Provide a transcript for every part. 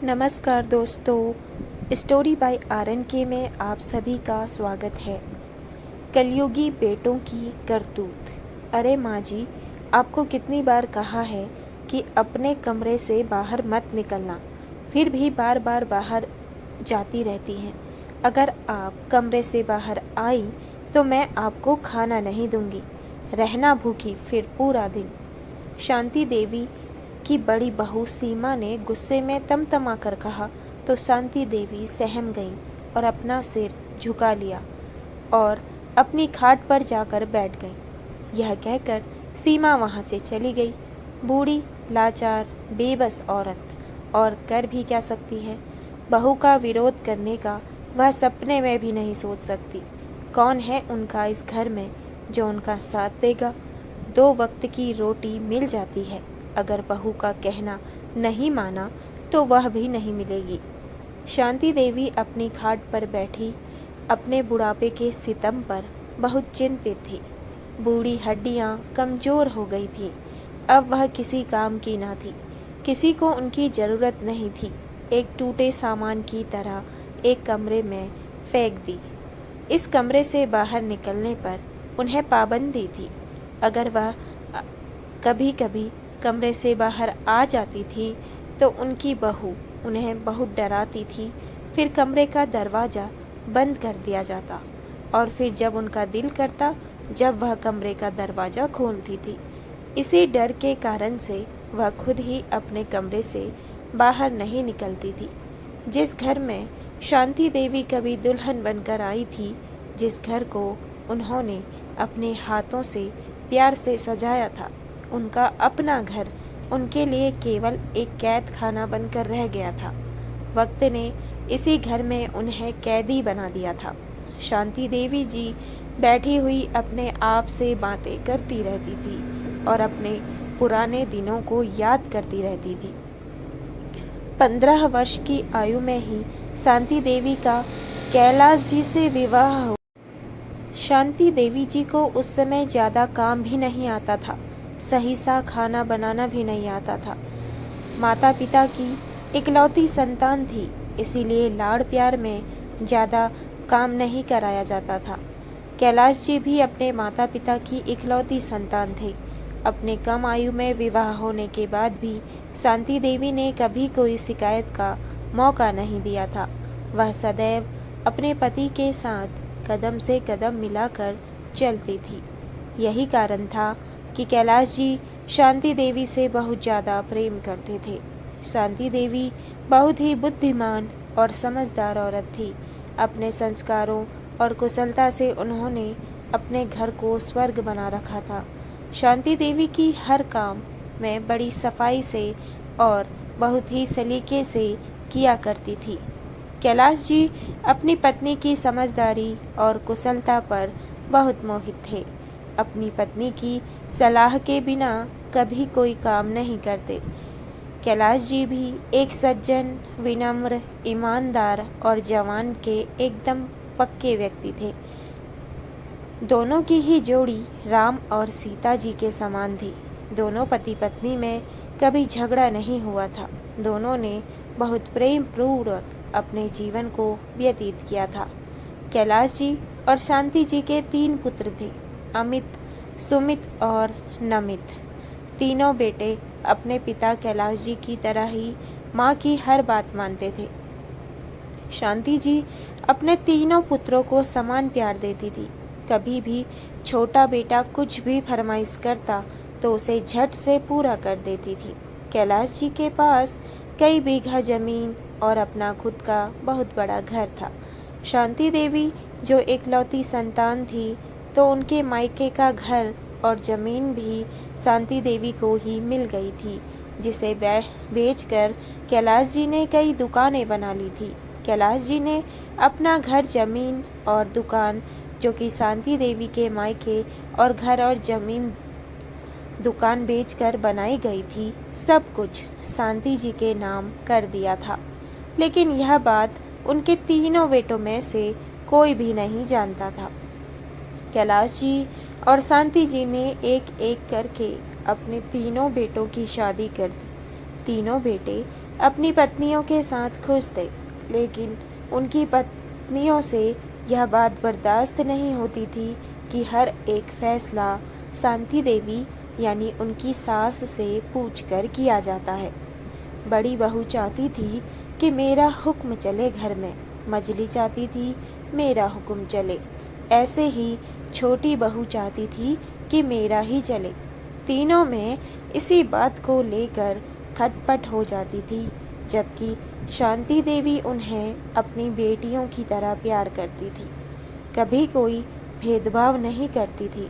नमस्कार दोस्तों, story by RN के में आप सभी का स्वागत है। कलयुगी बेटों की करतूत। अरे माँ जी, आपको कितनी बार कहा है कि अपने कमरे से बाहर मत निकलना, फिर भी बार बार बाहर जाती रहती हैं। अगर आप कमरे से बाहर आई तो मैं आपको खाना नहीं दूंगी, रहना भूखी फिर पूरा दिन। शांति देवी की बड़ी बहू सीमा ने गुस्से में तमतमा कर कहा तो शांति देवी सहम गईं और अपना सिर झुका लिया और अपनी खाट पर जाकर बैठ गईं। यह कहकर सीमा वहां से चली गई। बूढ़ी, लाचार, बेबस औरत और कर भी क्या सकती है। बहू का विरोध करने का वह सपने में भी नहीं सोच सकती। कौन है उनका इस घर में जो उनका साथ देगा। 2 वक्त की रोटी मिल जाती है, अगर बहू का कहना नहीं माना तो वह भी नहीं मिलेगी। शांति देवी अपनी खाट पर बैठी अपने बुढ़ापे के सितम पर बहुत चिंतित थी। बूढ़ी हड्डियां कमजोर हो गई थीं। अब वह किसी काम की ना थी, किसी को उनकी जरूरत नहीं थी। एक टूटे सामान की तरह एक कमरे में फेंक दी। इस कमरे से बाहर निकलने पर उन्हें पाबंदी थी। अगर वह कभी कभी कमरे से बाहर आ जाती थी तो उनकी बहू उन्हें बहुत डराती थी। फिर कमरे का दरवाज़ा बंद कर दिया जाता और फिर जब उनका दिल करता जब वह कमरे का दरवाज़ा खोलती थी। इसी डर के कारण से वह खुद ही अपने कमरे से बाहर नहीं निकलती थी। जिस घर में शांति देवी कभी दुल्हन बनकर आई थी, जिस घर को उन्होंने अपने हाथों से प्यार से सजाया था, उनका अपना घर उनके लिए केवल एक कैद खाना बनकर रह गया था। वक्त ने इसी घर में उन्हें कैदी बना दिया था। शांति देवी जी बैठी हुई अपने आप से बातें करती रहती थी और अपने पुराने दिनों को याद करती रहती थी। 15 वर्ष की आयु में ही शांति देवी का कैलाश जी से विवाह हो। शांति देवी जी को उस समय ज़्यादा काम भी नहीं आता था, सही सा खाना बनाना भी नहीं आता था। माता पिता की इकलौती संतान थी, इसीलिए लाड़ प्यार में ज़्यादा काम नहीं कराया जाता था। कैलाश जी भी अपने माता पिता की इकलौती संतान थे। अपने कम आयु में विवाह होने के बाद भी शांति देवी ने कभी कोई शिकायत का मौका नहीं दिया था। वह सदैव अपने पति के साथ कदम से कदम मिलाकर चलती थी। यही कारण था कि कैलाश जी शांति देवी से बहुत ज़्यादा प्रेम करते थे। शांति देवी बहुत ही बुद्धिमान और समझदार औरत थी। अपने संस्कारों और कुशलता से उन्होंने अपने घर को स्वर्ग बना रखा था। शांति देवी की हर काम में बड़ी सफाई से और बहुत ही सलीके से किया करती थी। कैलाश जी अपनी पत्नी की समझदारी और कुशलता पर बहुत मोहित थे। अपनी पत्नी की सलाह के बिना कभी कोई काम नहीं करते। कैलाश जी भी एक सज्जन, विनम्र, ईमानदार और जवान के एकदम पक्के व्यक्ति थे। दोनों की ही जोड़ी राम और सीता जी के समान थी। दोनों पति पत्नी में कभी झगड़ा नहीं हुआ था। दोनों ने बहुत प्रेम पूर्वक अपने जीवन को व्यतीत किया था। कैलाश जी और शांति जी के 3 पुत्र थे, अमित, सुमित और नमित। तीनों बेटे अपने पिता कैलाश जी की तरह ही माँ की हर बात मानते थे। शांति जी अपने तीनों पुत्रों को समान प्यार देती थी। कभी भी छोटा बेटा कुछ भी फरमाइश करता तो उसे झट से पूरा कर देती थी। कैलाश जी के पास कई बीघा जमीन और अपना खुद का बहुत बड़ा घर था। शांति देवी जो इकलौती संतान थी तो उनके मायके का घर और जमीन भी शांति देवी को ही मिल गई थी, जिसे बेचकर कैलाश जी ने कई दुकानें बना ली थी। कैलाश जी ने अपना घर, जमीन और दुकान जो कि शांति देवी के मायके और घर और जमीन दुकान बेचकर बनाई गई थी, सब कुछ शांति जी के नाम कर दिया था। लेकिन यह बात उनके तीनों बेटों में से कोई भी नहीं जानता था। कैलाश जी और शांति जी ने एक एक करके अपने तीनों बेटों की शादी कर दी। तीनों बेटे अपनी पत्नियों के साथ खुश थे, लेकिन उनकी पत्नियों से यह बात बर्दाश्त नहीं होती थी कि हर एक फैसला शांति देवी यानी उनकी सास से पूछकर किया जाता है। बड़ी बहू चाहती थी कि मेरा हुक्म चले घर में, मजली चाहती थी मेरा हुक्म चले, ऐसे ही छोटी बहू चाहती थी कि मेरा ही चले। तीनों में इसी बात को लेकर खटपट हो जाती थी, जबकि शांति देवी उन्हें अपनी बेटियों की तरह प्यार करती थी, कभी कोई भेदभाव नहीं करती थी।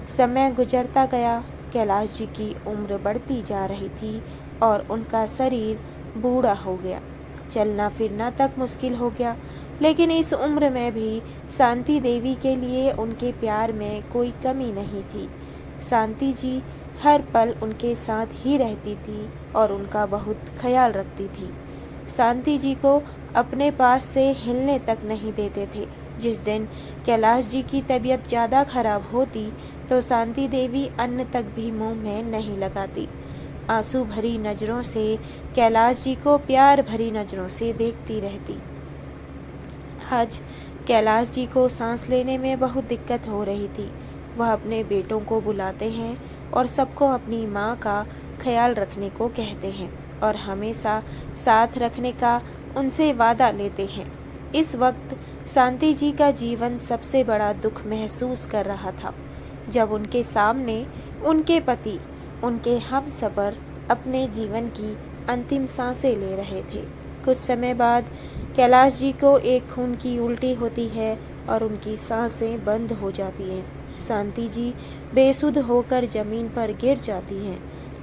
समय गुजरता गया, कैलाश जी की उम्र बढ़ती जा रही थी और उनका शरीर बूढ़ा हो गया, चलना फिरना तक मुश्किल हो गया। लेकिन इस उम्र में भी शांति देवी के लिए उनके प्यार में कोई कमी नहीं थी। शांति जी हर पल उनके साथ ही रहती थी और उनका बहुत ख्याल रखती थी। शांति जी को अपने पास से हिलने तक नहीं देते थे। जिस दिन कैलाश जी की तबीयत ज़्यादा खराब होती तो शांति देवी अन्न तक भी मुंह में नहीं लगाती। आंसू भरी नज़रों से कैलाश जी को प्यार भरी नज़रों से देखती रहती। आज कैलाश जी को सांस लेने में बहुत दिक्कत हो रही थी। वह अपने बेटों को बुलाते हैं और सबको अपनी माँ का ख्याल रखने को कहते हैं और हमेशा साथ रखने का उनसे वादा लेते हैं। इस वक्त शांति जी का जीवन सबसे बड़ा दुख महसूस कर रहा था, जब उनके सामने उनके पति, उनके हमसफर अपने जीवन की अंतिम सांसें ले रहे थे। कुछ समय बाद कैलाश जी को एक खून की उल्टी होती है और उनकी सांसें बंद हो जाती हैं। शांति जी बेसुध होकर जमीन पर गिर जाती हैं।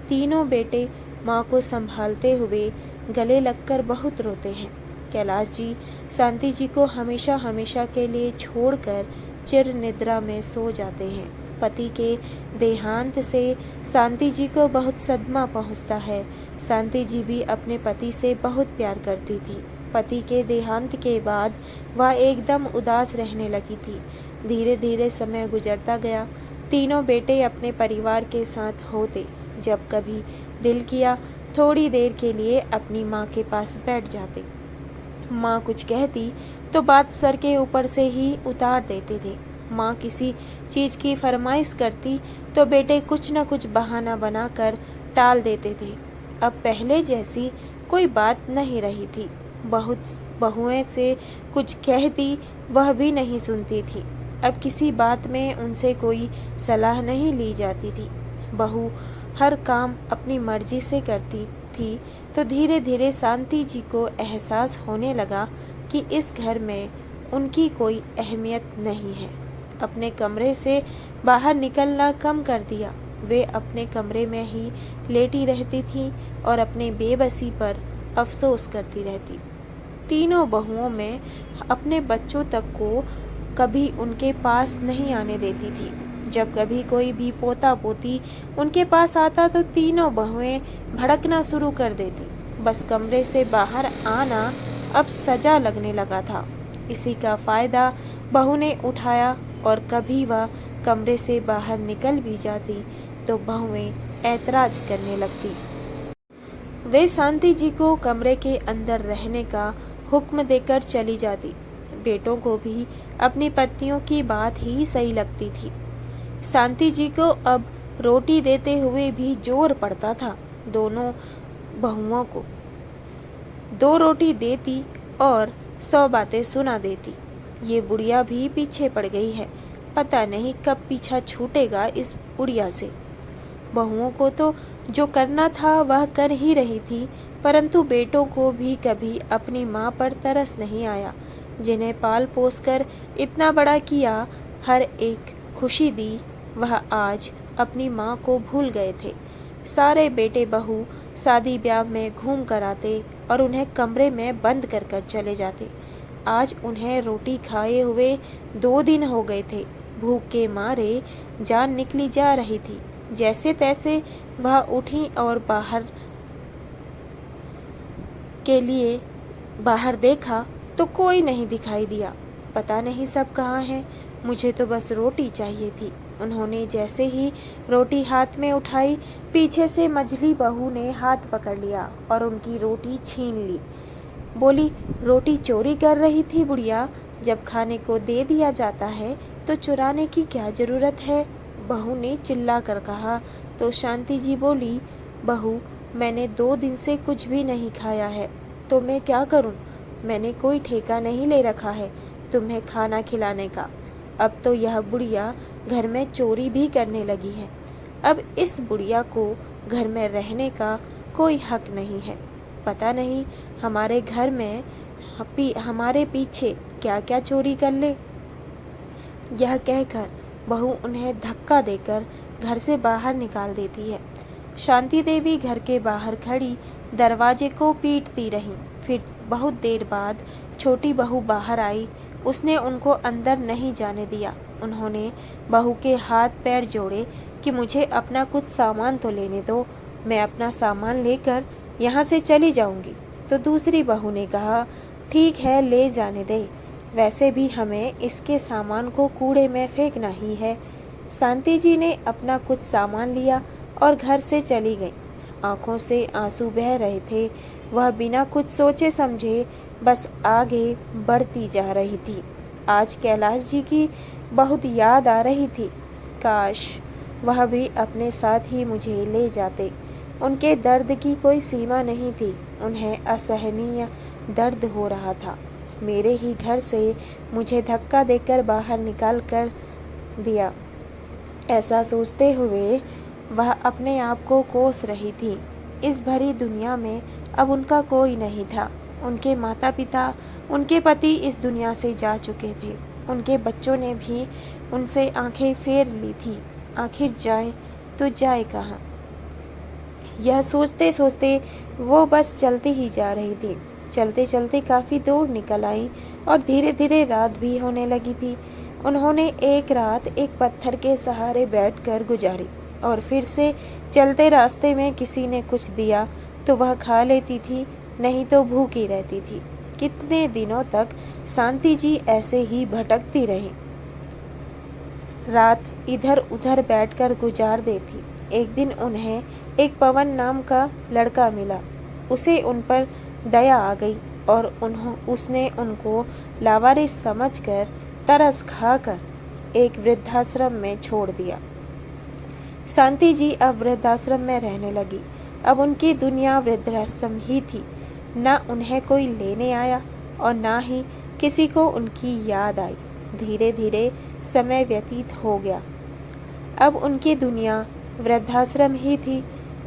तीनों बेटे माँ को संभालते हुए गले लगकर बहुत रोते हैं। कैलाश जी शांति जी को हमेशा हमेशा के लिए छोड़कर चिर निद्रा में सो जाते हैं। पति के देहांत से शांति जी को बहुत सदमा पहुंचता है। शांति जी भी अपने पति से बहुत प्यार करती थी। पति के देहांत के बाद वह एकदम उदास रहने लगी थी। धीरे धीरे समय गुजरता गया। तीनों बेटे अपने परिवार के साथ होते। जब कभी दिल किया थोड़ी देर के लिए अपनी माँ के पास बैठ जाते। माँ कुछ कहती तो बात सर के ऊपर से ही उतार देते थे। माँ किसी चीज़ की फरमाइश करती तो बेटे कुछ न कुछ बहाना बनाकर टाल देते थे। अब पहले जैसी कोई बात नहीं रही थी। बहुत बहुएं से कुछ कहती वह भी नहीं सुनती थी। अब किसी बात में उनसे कोई सलाह नहीं ली जाती थी। बहू हर काम अपनी मर्जी से करती थी तो धीरे धीरे शांति जी को एहसास होने लगा कि इस घर में उनकी कोई अहमियत नहीं है। अपने कमरे से बाहर निकलना कम कर दिया। वे अपने कमरे में ही लेटी रहती थी और अपने बेबसी पर अफसोस करती रहती। तीनों बहुओं में अपने बच्चों तक को कभी उनके पास नहीं आने देती थी। जब कभी कोई भी पोता पोती उनके पास आता तो तीनों बहुएं भड़कना शुरू कर देती। बस कमरे से बाहर आना अब सजा लगने लगा था। इसी का फायदा बहू ने उठाया और कभी वह कमरे से बाहर निकल भी जाती तो बहुएं ऐतराज करने लगती। वे शांति जी को कमरे के अंदर रहने का हुक्म देकर चली जाती। बेटों को भी अपनी पत्नियों की बात ही सही लगती थी। शांति जी को अब रोटी देते हुए भी जोर पड़ता था। दोनों बहुओं को 2 रोटी देती और 100 बातें सुना देती। ये बुढ़िया भी पीछे पड़ गई है, पता नहीं कब पीछा छूटेगा इस बुढ़िया से। बहुओं को तो जो करना था वह कर ही रही थी, परंतु बेटों को भी कभी अपनी माँ पर तरस नहीं आया, जिन्हें पाल पोस कर इतना बड़ा किया, हर एक खुशी दी। वह आज अपनी माँ को भूल गए थे। सारे बेटे बहू शादी ब्याह में घूम कर आते और उन्हें कमरे में बंद कर कर चले जाते। आज उन्हें रोटी खाए हुए 2 दिन हो गए थे। भूख के मारे जान निकली जा रही थी। जैसे तैसे वह उठी और बाहर देखा तो कोई नहीं दिखाई दिया। पता नहीं सब कहाँ हैं, मुझे तो बस रोटी चाहिए थी। उन्होंने जैसे ही रोटी हाथ में उठाई, पीछे से मझली बहू ने हाथ पकड़ लिया और उनकी रोटी छीन ली। बोली, रोटी चोरी कर रही थी बुढ़िया, जब खाने को दे दिया जाता है तो चुराने की क्या जरूरत है? बहू ने चिल्ला कर कहा। तो शांति जी बोली, बहू, मैंने 2 दिन से कुछ भी नहीं खाया है, तो मैं क्या करूं? मैंने कोई ठेका नहीं ले रखा है तुम्हें खाना खिलाने का। अब तो यह बुढ़िया घर में चोरी भी करने लगी है। अब इस बुढ़िया को घर में रहने का कोई हक नहीं है। पता नहीं हमारे घर में हमारे पीछे क्या क्या चोरी कर ले। यह कहकर बहू उन्हें धक्का देकर घर से बाहर निकाल देती है। शांति देवी घर के बाहर खड़ी दरवाजे को पीटती रहीं। फिर बहुत देर बाद छोटी बहू बाहर आई। उसने उनको अंदर नहीं जाने दिया। उन्होंने बहू के हाथ पैर जोड़े कि मुझे अपना कुछ सामान तो लेने दो, मैं अपना सामान लेकर यहाँ से चली जाऊंगी। तो दूसरी बहू ने कहा, ठीक है, ले जाने दे, वैसे भी हमें इसके सामान को कूड़े में फेंकना ही है। शांति जी ने अपना कुछ सामान लिया और घर से चली गई। आंखों से आंसू बह रहे थे। वह बिना कुछ सोचे समझे बस आगे बढ़ती जा रही थी। आज कैलाश जी की बहुत याद आ रही थी। काश वह भी अपने साथ ही मुझे ले जाते। उनके दर्द की कोई सीमा नहीं थी। उन्हें असहनीय दर्द हो रहा था। मेरे ही घर से मुझे धक्का देकर बाहर निकाल कर दिया। ऐसा सोचते हुए वह अपने आप को कोस रही थी। इस भरी दुनिया में अब उनका कोई नहीं था। उनके माता पिता, उनके पति इस दुनिया से जा चुके थे। उनके बच्चों ने भी उनसे आंखें फेर ली थी। आखिर जाए तो जाए कहाँ? यह सोचते सोचते वो बस चलती ही जा रही थी। चलते चलते काफी दूर निकल आई और धीरे धीरे रात भी होने लगी थी। उन्होंने एक रात एक पत्थर के सहारे बैठकर गुजारी और फिर से चलते रास्ते में किसी ने कुछ दिया तो वह खा लेती थी, नहीं तो भूखी रहती थी। कितने दिनों तक शांति जी ऐसे ही भटकती रही, रात इधर उधर बैठकर गुजार देती। एक दिन उन्हें एक पवन नाम का लड़का मिला। उसे उन पर दया आ गई और उसने उनको लावारिस समझकर तरस खाकर एक वृद्धाश्रम में छोड़ दिया। शांति जी अब वृद्धाश्रम में रहने लगी। अब उनकी दुनिया वृद्धाश्रम ही थी। न उन्हें कोई लेने आया और न ही किसी को उनकी याद आई। धीरे धीरे समय व्यतीत हो गया। अब उनकी दुनिया वृद्धाश्रम ही थी।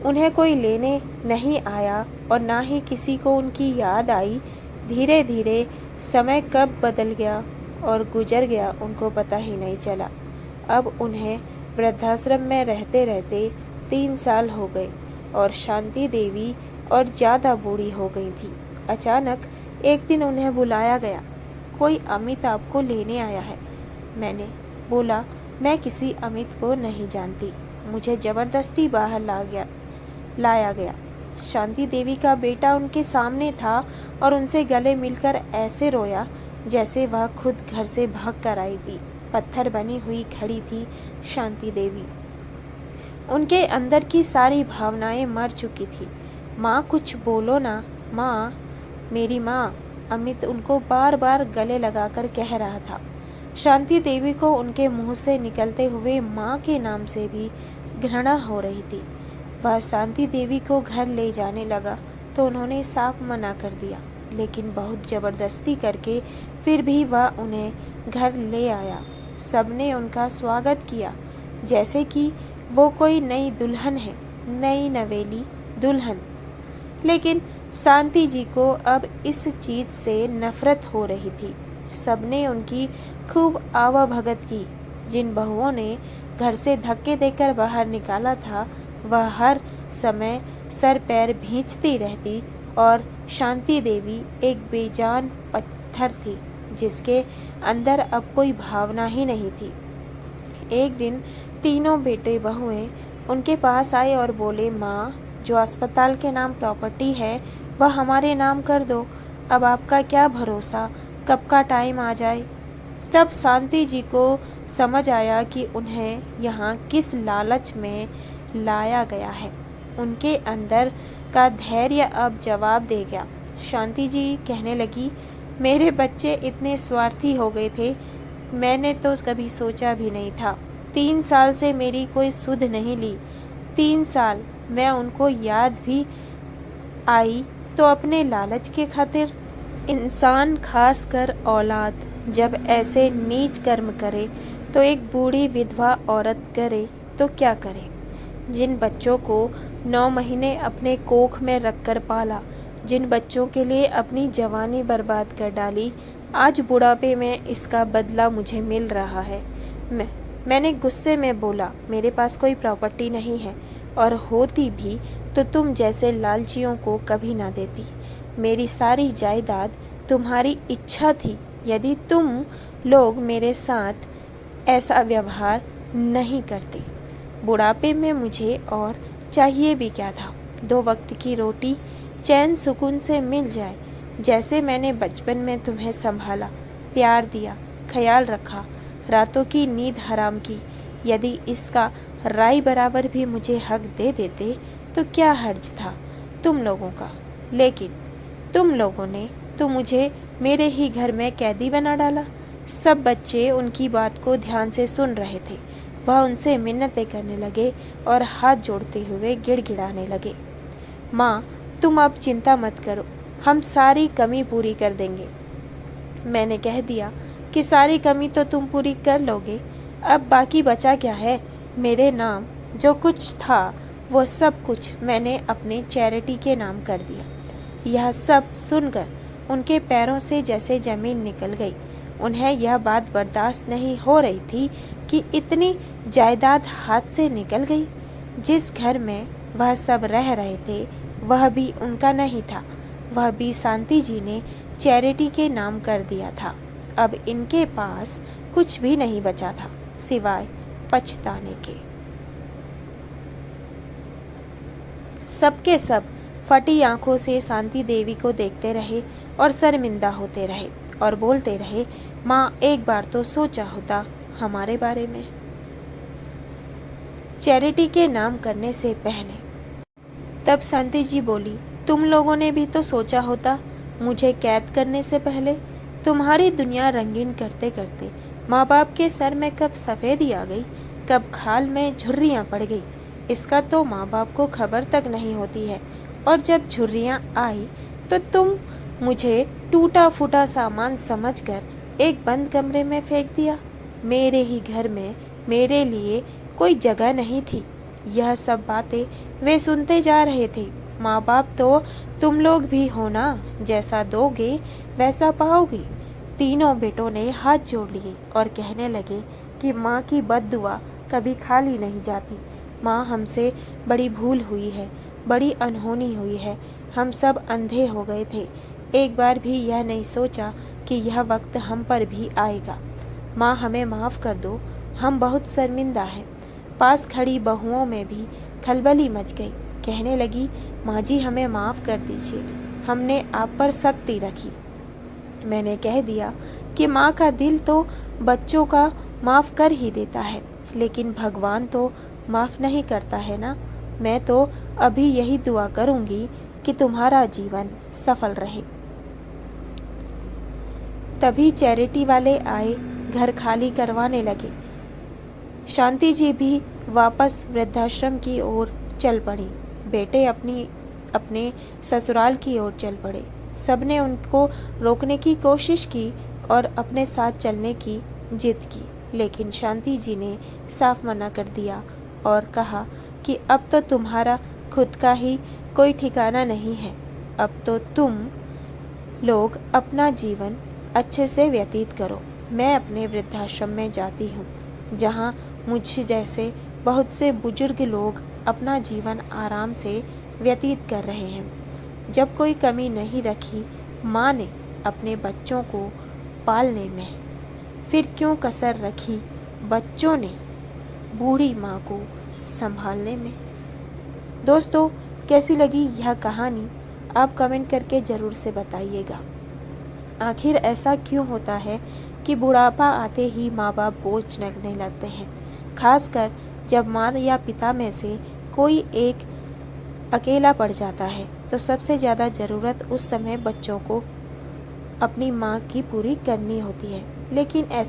उन्हें कोई लेने नहीं आया और ना ही किसी को उनकी याद आई। धीरे धीरे समय कब बदल गया और गुजर गया उनको पता ही नहीं चला। अब उन्हें वृद्धाश्रम में रहते रहते 3 साल हो गए और शांति देवी और ज़्यादा बूढ़ी हो गई थी। अचानक एक दिन उन्हें बुलाया गया। कोई अमित आपको लेने आया है। मैंने बोला, मैं किसी अमित को नहीं जानती। मुझे जबरदस्ती बाहर लाया गया। शांति देवी का बेटा उनके सामने था और उनसे गले मिलकर ऐसे रोया जैसे वह खुद घर से भाग कर आई थी। पत्थर बनी हुई खड़ी थी शांति देवी। उनके अंदर की सारी भावनाएं मर चुकी थी। माँ, कुछ बोलो ना माँ, मेरी माँ, अमित उनको बार बार गले लगाकर कह रहा था। शांति देवी को उनके मुंह से निकलते हुए माँ के नाम से भी घृणा हो रही थी। वह शांति देवी को घर ले जाने लगा तो उन्होंने साफ मना कर दिया, लेकिन बहुत जबरदस्ती करके फिर भी वह उन्हें घर ले आया। सबने उनका स्वागत किया जैसे कि वो कोई नई दुल्हन है, नई नवेली दुल्हन। लेकिन शांति जी को अब इस चीज से नफरत हो रही थी। सबने उनकी खूब आवाभगत की। जिन बहुओं ने घर से धक्के देकर बाहर निकाला था वह हर समय सर पैर भींचती रहती और शांति देवी एक बेजान पत्थर थी जिसके अंदर अब कोई भावना ही नहीं थी। एक दिन तीनों बेटे बहुएं उनके पास आए और बोले, माँ, जो अस्पताल के नाम प्रॉपर्टी है वह हमारे नाम कर दो। अब आपका क्या भरोसा कब का टाइम आ जाए। तब शांति जी को समझ आया कि उन्हें यहाँ किस लालच में लाया गया है। उनके अंदर का धैर्य अब जवाब दे गया। शांति जी कहने लगी, मेरे बच्चे इतने स्वार्थी हो गए थे, मैंने तो कभी सोचा भी नहीं था। 3 साल से मेरी कोई सुध नहीं ली। 3 साल मैं उनको याद भी आई तो अपने लालच के खातिर। इंसान खासकर औलाद जब ऐसे नीच कर्म करे तो एक बूढ़ी विधवा औरत करे तो क्या करे। जिन बच्चों को 9 महीने अपने कोख में रखकर पाला, जिन बच्चों के लिए अपनी जवानी बर्बाद कर डाली, आज बुढ़ापे में इसका बदला मुझे मिल रहा है। मैंने गुस्से में बोला, मेरे पास कोई प्रॉपर्टी नहीं है, और होती भी तो तुम जैसे लालचियों को कभी ना देती। मेरी सारी जायदाद तुम्हारी इच्छा थी। यदि तुम लोग मेरे साथ ऐसा व्यवहार नहीं करते, बुढ़ापे में मुझे और चाहिए भी क्या था। 2 वक्त की रोटी चैन सुकून से मिल जाए, जैसे मैंने बचपन में तुम्हें संभाला, प्यार दिया, ख्याल रखा, रातों की नींद हराम की। यदि इसका राई बराबर भी मुझे हक दे देते तो क्या हर्ज था तुम लोगों का। लेकिन तुम लोगों ने तो मुझे मेरे ही घर में कैदी बना डाला। सब बच्चे उनकी बात को ध्यान से सुन रहे थे। वह उनसे मिन्नतें करने लगे और हाथ जोड़ते हुए गिड़गिड़ाने लगे। माँ, तुम अब चिंता मत करो, हम सारी कमी पूरी कर देंगे। मैंने कह दिया कि सारी कमी तो तुम पूरी कर लोगे, अब बाकी बचा क्या है। मेरे नाम जो कुछ था वो सब कुछ मैंने अपने चैरिटी के नाम कर दिया। यह सब सुनकर उनके पैरों से जैसे जमीन निकल गई। उन्हें यह बात बर्दाश्त नहीं हो रही थी कि इतनी जायदाद हाथ से निकल गई। जिस घर में वह सब रह रहे थे वह भी उनका नहीं था, वह भी शांति जी ने चैरिटी के नाम कर दिया था। अब इनके पास कुछ भी नहीं बचा था सिवाय पछताने के। सबके सब फटी आंखों से शांति देवी को देखते रहे और शर्मिंदा होते रहे और बोलते रहे, माँ, एक बार तो सोचा होता हमारे बारे में, चैरिटी के नाम करने से पहले। तब शांति जी बोली, तुम लोगों ने भी तो सोचा होता मुझे कैद करने से पहले। तुम्हारी दुनिया रंगीन करते करते माँ बाप के सर में कब सफेदी आ गई, कब खाल में झुर्रियाँ पड़ गई, इसका तो माँ बाप को खबर तक नहीं होती है। और जब झुर्रियाँ आई तो तुम मुझे टूटा फूटा सामान समझकर एक बंद कमरे में फेंक दिया। मेरे ही घर में मेरे लिए कोई जगह नहीं थी। यह सब बातें वे सुनते जा रहे थे। माँ बाप तो तुम लोग भी हो ना, जैसा दोगे वैसा पाओगे। तीनों बेटों ने हाथ जोड़ लिए और कहने लगे कि माँ की बद्दुआ कभी खाली नहीं जाती। माँ, हमसे बड़ी भूल हुई है, बड़ी अनहोनी हुई है। हम सब अंधे हो गए थे। एक बार भी यह नहीं सोचा कि यह वक्त हम पर भी आएगा। माँ, हमें माफ़ कर दो, हम बहुत शर्मिंदा हैं। पास खड़ी बहुओं में भी खलबली मच गई। कहने लगी, माँ जी, हमें माफ़ कर दीजिए, हमने आप पर सख्ती रखी। मैंने कह दिया कि माँ का दिल तो बच्चों का माफ़ कर ही देता है, लेकिन भगवान तो माफ़ नहीं करता है ना। मैं तो अभी यही दुआ करूँगी कि तुम्हारा जीवन सफल रहे। तभी चैरिटी वाले आए, घर खाली करवाने लगे। शांति जी भी वापस वृद्धाश्रम की ओर चल पड़ी। बेटे अपने ससुराल की ओर चल पड़े। सबने उनको रोकने की कोशिश की और अपने साथ चलने की जिद की, लेकिन शांति जी ने साफ मना कर दिया और कहा कि अब तो तुम्हारा खुद का ही कोई ठिकाना नहीं है। अब तो तुम लोग अपना जीवन अच्छे से व्यतीत करो। मैं अपने वृद्धाश्रम में जाती हूँ, जहाँ मुझ जैसे बहुत से बुजुर्ग लोग अपना जीवन आराम से व्यतीत कर रहे हैं। जब कोई कमी नहीं रखी माँ ने अपने बच्चों को पालने में, फिर क्यों कसर रखी बच्चों ने बूढ़ी माँ को संभालने में। दोस्तों, कैसी लगी यह कहानी आप कमेंट करके ज़रूर से बताइएगा। आखिर ऐसा क्यों होता है कि बुढ़ापा आते ही माँ बाप बोझ लगने लगते हैं, खासकर जब माँ या पिता में से कोई एक अकेला पड़ जाता है तो सबसे ज़्यादा ज़रूरत उस समय बच्चों को अपनी माँ की पूरी करनी होती है। लेकिन ऐसा